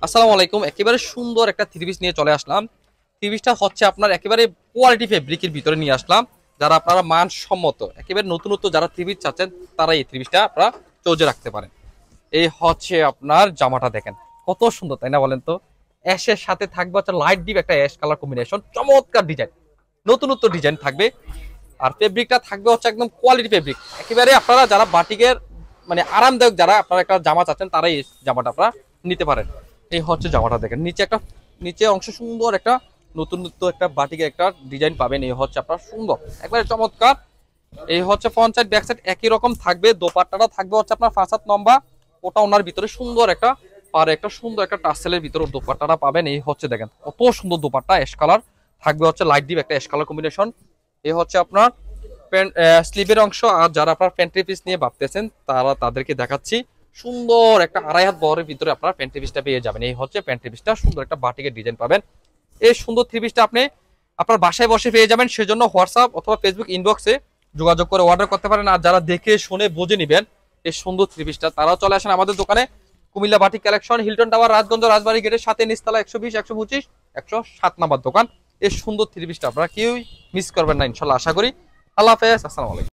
আসসালামু আলাইকুম। একেবারে সুন্দর একটা থ্রি পিস নিয়ে চলে আসলাম। থ্রি পিসটা হচ্ছে আপনার একেবারে কোয়ালিটি ফেব্রিকের ভিতরে নিয়ে আসলাম। যারা আপনারা মানসম্মত একেবারে নতুনত্ব যারা থ্রি পিস চাচ্ছেন তারা এই থ্রি পিসটা আপনারা চোজে রাখতে পারেন। এই হচ্ছে আপনার জামাটা দেখেন কত সুন্দর, তাই না বলেন তো? অ্যাশের সাথে থাকবে হচ্ছে লাইট ডিপ একটা অ্যাশ কালার কম্বিনেশন, চমৎকার ডিজাইন, নতুনত্ব ডিজাইন থাকবে। আর ফেব্রিকটা থাকবে হচ্ছে একদম কোয়ালিটি ফেব্রিক। একেবারে আপনারা যারা বাটিকের মানে আরামদায়ক যারা আপনারা একটা জামা চাচ্ছেন তারাই এই জামাটা আপনারা নিতে পারেন। এই হচ্ছে জামাটা দেখেন, নিচে অংশ সুন্দর একটা নতুনত্ব একটা বাটিকের একটা ডিজাইন পাবেন। এই হচ্ছে আপনার সুন্দর একবারে চমৎকার। এই হচ্ছে ফ্রন্ট সাইড ব্যাক সাইড একই রকম থাকবে। দোপাট্টাটা থাকবে হচ্ছে আপনার 5 হাত লম্বা, ওটা ওনার ভিতরে সুন্দর একটা পারে একটা সুন্দর একটা টাসেলের ভিতরে দোপাট্টাটা পাবেন। এই হচ্ছে দেখেন কত সুন্দর দোপাট্টা, অ্যাশ কালার থাকবে হচ্ছে লাইট ডিপ একটা অ্যাশ কালার কম্বিনেশন। এই হচ্ছে আপনার প্যান্ট স্লিভের অংশ। আর যারা আপনার প্যান্ট্রি পিস নিয়ে ভাবতেছেন তারা তাদেরকে দেখাচ্ছি, সুন্দর একটা 2.5 হাত বহরের ভিতরে আপনার প্যান্ট্রি পিসটা পেয়ে যাবেন। এই হচ্ছে প্যান্ট্রি পিসটা, সুন্দর একটা বাটিকের ডিজাইন পাবেন। এই সুন্দর থ্রি পিসটা আপনি আপনার বাসায় বসে পেয়ে যাবেন। সেজন্য হোয়াটসঅ্যাপ অথবা ফেসবুক ইনবক্সে যোগাযোগ করে অর্ডার করতে পারেন। আর যারা দেখে শুনে বুঝে নেবেন এই সুন্দর থ্রি পিসটা, তারাও চলে আসেন আমাদের দোকানে। Comilla batik collection, Hilton tower, Rajganj Rajbari গেটের সাথে নিচতলা 120, 125, 107 নাম্বার দোকান। এই সুন্দর থ্রি পিসটা আপনারা কেউই মিস করবেন না ইনশাল্লাহ, আশা করি। আল্লাহ হাফেজ, আসসালামু আলাইকুম।